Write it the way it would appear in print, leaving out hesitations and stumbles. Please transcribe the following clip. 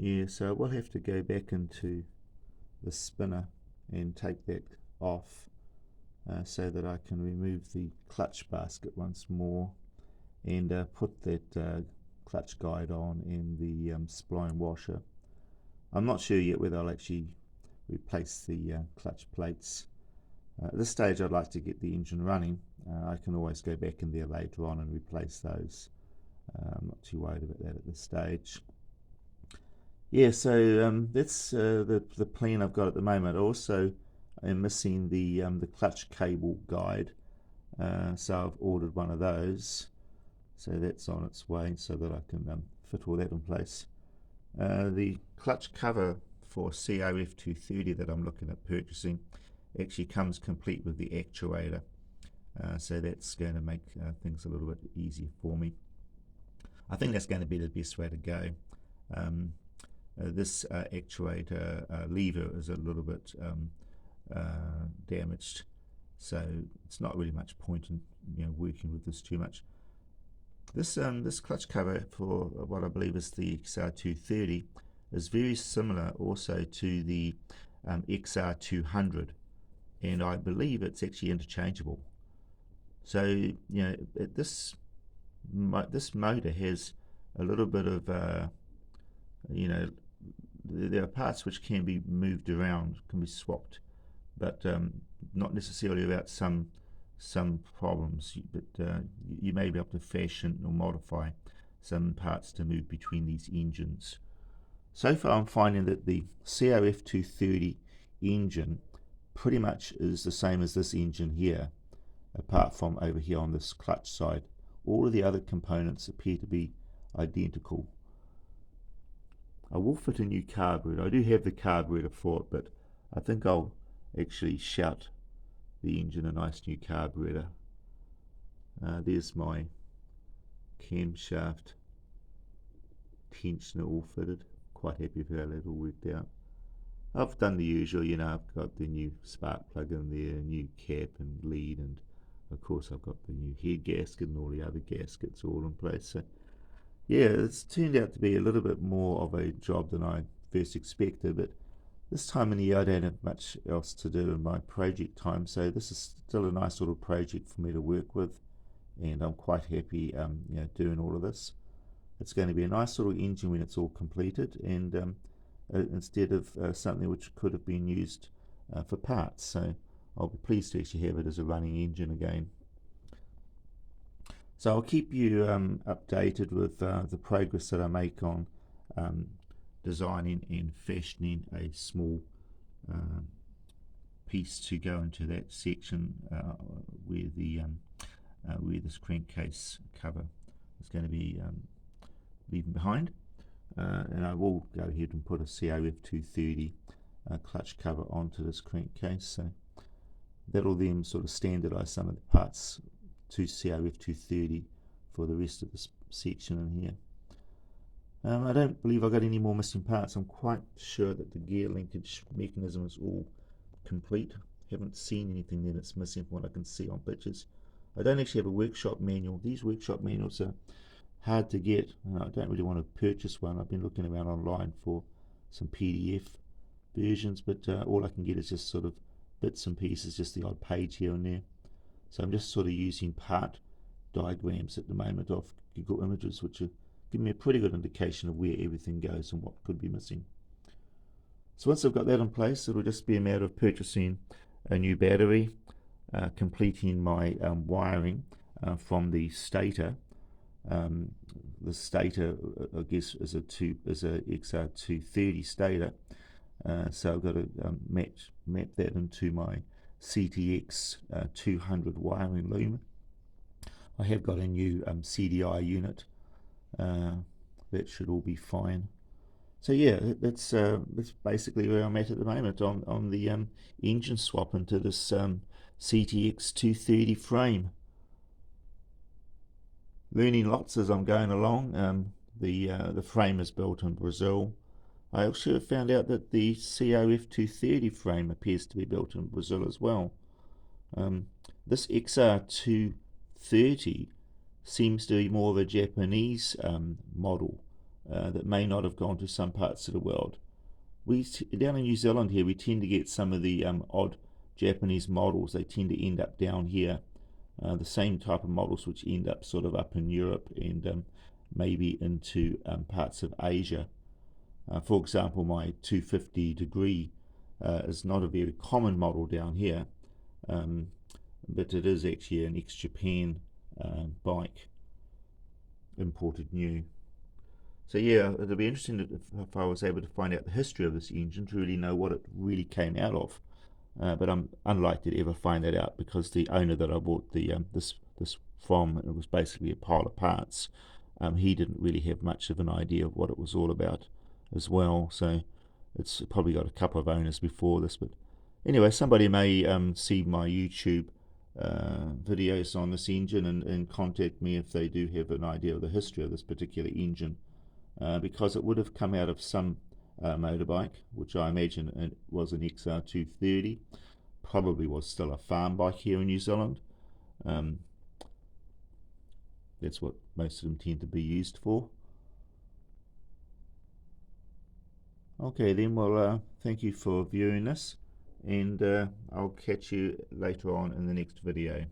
Yeah, so we'll have to go back into the spinner and take that off so that I can remove the clutch basket once more and put that clutch guide on in the spline washer. I'm not sure yet whether I'll actually replace the clutch plates. At this stage I'd like to get the engine running. I can always go back in there later on and replace those. I'm not too worried about that at this stage. Yeah, so that's the plan I've got at the moment. I also am missing the clutch cable guide, so I've ordered one of those. So that's on its way so that I can fit all that in place. The clutch cover for XR230 that I'm looking at purchasing actually comes complete with the actuator, so that's going to make things a little bit easier for me. I think that's going to be the best way to go. This actuator lever is a little bit damaged, so it's not really much point in working with this too much. This clutch cover for what I believe is the XR230 is very similar also to the XR200, and I believe it's actually interchangeable. So this motor has a little bit of there are parts which can be moved around, can be swapped, but not necessarily without some problems, but you may be able to fashion or modify some parts to move between these engines. So far I'm finding that the XR230 engine pretty much is the same as this engine here, apart from over here on this clutch side. All of the other components appear to be identical. I will fit a new carburetor. I do have the carburetor for it, but I think I'll actually shout the engine a nice new carburetor. There's my camshaft tensioner all fitted. Quite happy with how that all worked out. I've done the usual, I've got the new spark plug in there, new cap and lead, and of course I've got the new head gasket and all the other gaskets all in place. So yeah, it's turned out to be a little bit more of a job than I first expected, but this time of the year I don't have much else to do in my project time, so this is still a nice little project for me to work with, and I'm quite happy doing all of this. It's going to be a nice little engine when it's all completed, and instead of something which could have been used for parts, so I'll be pleased to actually have it as a running engine again. So I'll keep you updated with the progress that I make on designing and fashioning a small piece to go into that section where this crankcase cover is going to be leaving behind, and I will go ahead and put a XR230 clutch cover onto this crankcase, so that'll then sort of standardize some of the parts to XR230 for the rest of this section in here. I don't believe I've got any more missing parts. I'm quite sure that the gear linkage mechanism is all complete. Haven't seen anything there that's missing from what I can see on pictures. I don't actually have a workshop manual. These workshop manuals are hard to get. I don't really want to purchase one. I've been looking around online for some PDF versions, but all I can get is just sort of bits and pieces, just the odd page here and there. So I'm just sort of using part diagrams at the moment of Google Images, which are giving me a pretty good indication of where everything goes and what could be missing. So once I've got that in place, it'll just be a matter of purchasing a new battery, completing my wiring from the stator. The stator, I guess, is a XR230 stator, so I've got to map that into my Ctx200 wiring loom. I have got a new CDI unit. That should all be fine. So yeah, that's basically where I'm at the moment on the engine swap into this Ctx230 frame. Learning lots as I'm going along. The frame is built in Brazil. I also found out that the XR230 frame appears to be built in Brazil as well. This XR230 seems to be more of a Japanese model that may not have gone to some parts of the world. Down in New Zealand here, we tend to get some of the odd Japanese models. They tend to end up down here. The same type of models which end up sort of up in Europe and maybe into parts of Asia. For example, my 250 degree is not a very common model down here, but it is actually an ex-Japan bike, imported new. So yeah, it'll be interesting if I was able to find out the history of this engine to really know what it really came out of. But I'm unlikely to ever find that out, because the owner that I bought this from, it was basically a pile of parts. He didn't really have much of an idea of what it was all about as well. So it's probably got a couple of owners before this. But anyway, somebody may see my YouTube videos on this engine and contact me if they do have an idea of the history of this particular engine, because it would have come out of some motorbike, which I imagine it was an XR230. Probably was still a farm bike here in New Zealand. That's what most of them tend to be used for. Okay then, well, thank you for viewing this, and I'll catch you later on in the next video.